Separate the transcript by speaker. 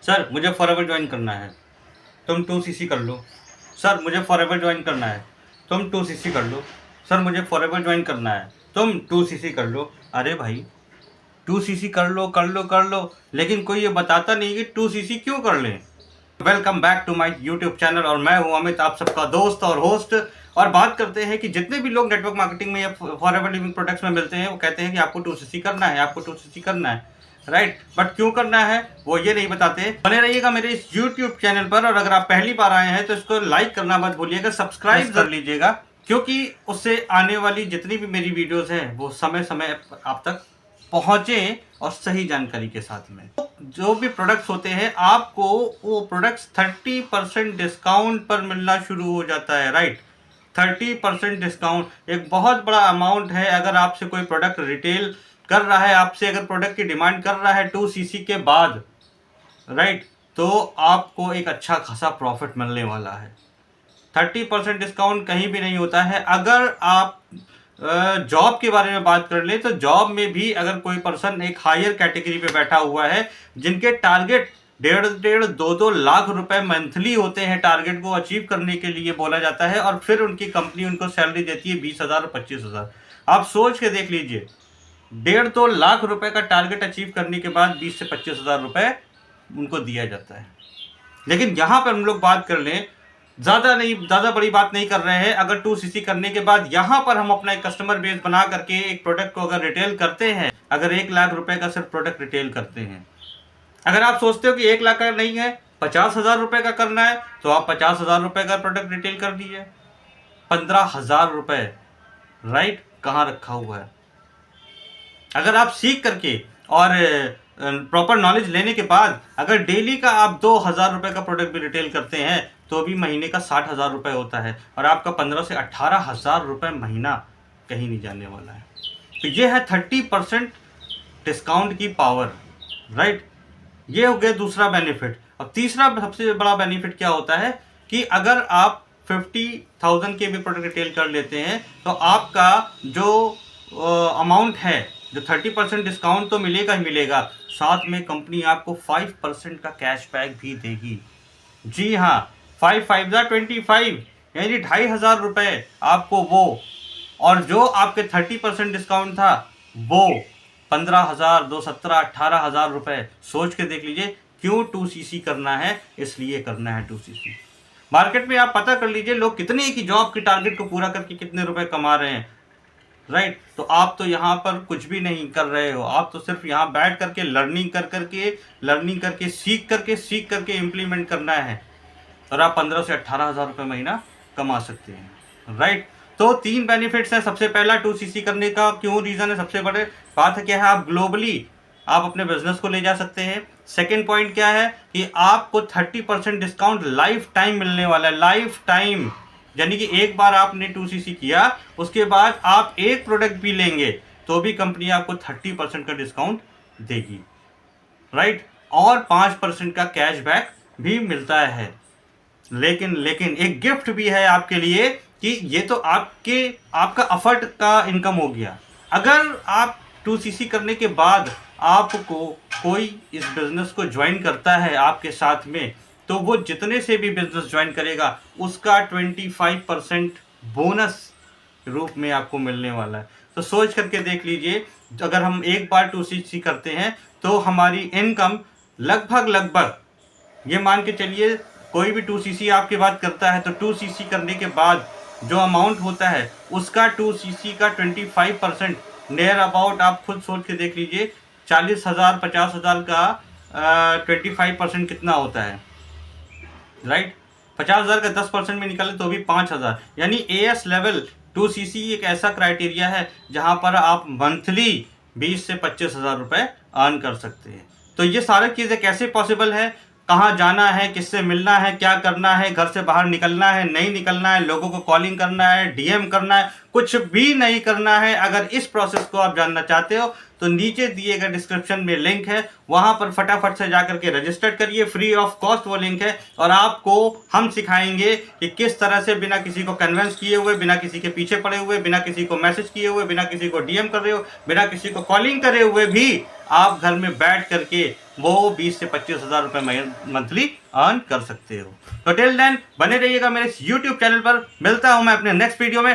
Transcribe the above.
Speaker 1: Sir मुझे forever join करना है, तुम 2cc कर लो। सर मुझे फॉरएवर ज्वाइन करना है, तुम 2cc कर लो। सर मुझे फॉरएवर ज्वाइन करना है, तुम 2cc कर लो। अरे भाई 2cc कर लो कर लो कर लो, लेकिन कोई ये बताता नहीं कि 2cc क्यों कर लें। Welcome back to my YouTube channel और मैं हूं अमित, आप सबका दोस्त और होस्ट। और बात करते हैं कि जितने भी लोग नेटवर्क मार्केटिंग में या फॉरएवर लिविंग प्रोडक्ट्स में मिलते हैं वो कहते हैं कि आपको 2cc करना है, आपको 2cc करना है, राइट। बट क्यों करना है वो ये नहीं बताते। बने रहिएगा मेरे इस यूट्यूब चैनल पर, और अगर आप पहली बार आए हैं तो इसको लाइक करना मत भूलिएगा, सब्सक्राइब कर लीजिएगा, क्योंकि उससे आने वाली जितनी भी मेरी वीडियोस हैं वो समय समय आप तक पहुंचे और सही जानकारी के साथ में। जो भी प्रोडक्ट्स होते हैं आपको वो प्रोडक्ट्स 30% डिस्काउंट पर मिलना शुरू हो जाता है, राइट। 30% डिस्काउंट एक बहुत बड़ा अमाउंट है। अगर आपसे कोई प्रोडक्ट रिटेल कर रहा है, आपसे अगर प्रोडक्ट की डिमांड कर रहा है 2cc के बाद, राइट, तो आपको एक अच्छा खासा प्रॉफिट मिलने वाला है। 30% डिस्काउंट कहीं भी नहीं होता है। अगर आप जॉब के बारे में बात कर ले तो जॉब में भी अगर कोई पर्सन एक हायर कैटेगरी पे बैठा हुआ है, जिनके टारगेट 1.5-2 लाख रुपए मंथली होते हैं, टारगेट को अचीव करने के लिए बोला जाता है, और फिर उनकी कंपनी उनको सैलरी देती है 20,000 और 25,000। आप सोच के देख लीजिए, 1.5-2 लाख रुपए का टारगेट अचीव करने के बाद 20 से 25,000 रुपए उनको दिया जाता है। लेकिन यहाँ पर हम लोग बात कर लें, ज़्यादा बड़ी बात नहीं कर रहे हैं। अगर 2cc करने के बाद यहाँ पर हम अपना एक कस्टमर बेस बना करके एक प्रोडक्ट को अगर रिटेल करते हैं, अगर 1 लाख रुपए का सिर्फ प्रोडक्ट रिटेल करते हैं, अगर आप सोचते हो कि 1 लाख का नहीं है 50,000 रुपए का करना है, तो आप 50,000 रुपए का प्रोडक्ट रिटेल कर दीजिए। 15,000 रुपए, राइट, कहाँ रखा हुआ है। अगर आप सीख करके और प्रॉपर नॉलेज लेने के बाद अगर डेली का आप 2,000 रुपए का प्रोडक्ट भी रिटेल करते हैं तो भी महीने का 60,000 रुपए होता है, और आपका 15 से 18,000 रुपए महीना कहीं नहीं जाने वाला है। तो ये है 30% डिस्काउंट की पावर, राइट। ये हो गया दूसरा बेनिफिट। अब तीसरा सबसे बड़ा बेनिफिट क्या होता है कि अगर आप 50,000 के भी प्रोडक्ट रिटेल कर लेते हैं तो आपका जो अमाउंट है, जो 30% डिस्काउंट तो मिलेगा ही मिलेगा, साथ में कंपनी आपको 5% का कैशबैक भी देगी। जी हाँ, 5×5=25, यानी 2,500 रुपये आपको वो, और जो आपके 30% डिस्काउंट था वो 15,000, 2 17 18,000 रुपये। सोच के देख लीजिए क्यों 2cc करना है, इसलिए करना है 2cc। मार्केट में आप पता कर लीजिए लोग कितने की जॉब की टारगेट को पूरा करके कितने रुपए कमा रहे हैं, राइट। तो आप तो यहाँ पर कुछ भी नहीं कर रहे हो, आप तो सिर्फ यहाँ बैठ करके लर्निंग करके सीख करके इम्प्लीमेंट करना है, और आप 15 से 18,000 रुपये महीना कमा सकते हैं, राइट। तो 3 बेनिफिट्स हैं। सबसे पहला 2cc करने का क्यों रीज़न है, सबसे बड़े बात है क्या है, आप ग्लोबली आप अपने बिजनेस को ले जा सकते हैं। सेकेंड पॉइंट क्या है कि आपको 30% डिस्काउंट लाइफ टाइम मिलने वाला है, लाइफ टाइम। यानी कि एक बार आपने 2cc किया, उसके बाद आप एक प्रोडक्ट भी लेंगे तो भी कंपनी आपको 30% का डिस्काउंट देगी, राइट। और 5% का कैशबैक भी मिलता है। लेकिन एक गिफ्ट भी है आपके लिए कि ये तो आपका एफर्ट का इनकम हो गया। अगर आप 2cc करने के बाद आपको कोई इस बिजनेस को ज्वाइन करता है आपके साथ में, तो वो जितने से भी बिजनेस ज्वाइन करेगा उसका 25% बोनस रूप में आपको मिलने वाला है। तो सोच करके देख लीजिए, अगर हम एक बार 2cc करते हैं तो हमारी इनकम लगभग ये मान के चलिए, कोई भी 2cc आपकी बात करता है तो 2cc करने के बाद जो अमाउंट होता है उसका 2cc का 25% नियर अबाउट, आप खुद सोच के देख लीजिए, 40,000 50,000 का 25% कितना होता है, राइट। 50,000 का 10% में निकाले तो भी 5,000। यानी AS लेवल 2cc एक ऐसा क्राइटेरिया है जहां पर आप मंथली 20 से 25,000 रुपये अर्न कर सकते हैं। तो ये सारी चीज़ें कैसे पॉसिबल है, कहाँ जाना है, किससे मिलना है, क्या करना है, घर से बाहर निकलना है नहीं निकलना है, लोगों को कॉलिंग करना है, DM करना है, कुछ भी नहीं करना है। अगर इस प्रोसेस को आप जानना चाहते हो तो नीचे दिए गए डिस्क्रिप्शन में लिंक है, वहां पर फटाफट से जाकर के रजिस्टर करिए, फ्री ऑफ कॉस्ट वो लिंक है। और आपको हम सिखाएंगे कि किस तरह से बिना किसी को कन्विंस किए हुए, बिना किसी के पीछे पड़े हुए, बिना किसी को मैसेज किए हुए, बिना किसी को डीएम कर रहे हो, बिना किसी को कॉलिंग करे हुए भी आप घर में बैठ करके वो 20 से 25 हज़ार रुपये मंथली अर्न कर सकते हो। तो टिल देन बने रहिएगा मेरे इस यूट्यूब चैनल पर। मिलता हूं मैं अपने नेक्स्ट वीडियो में।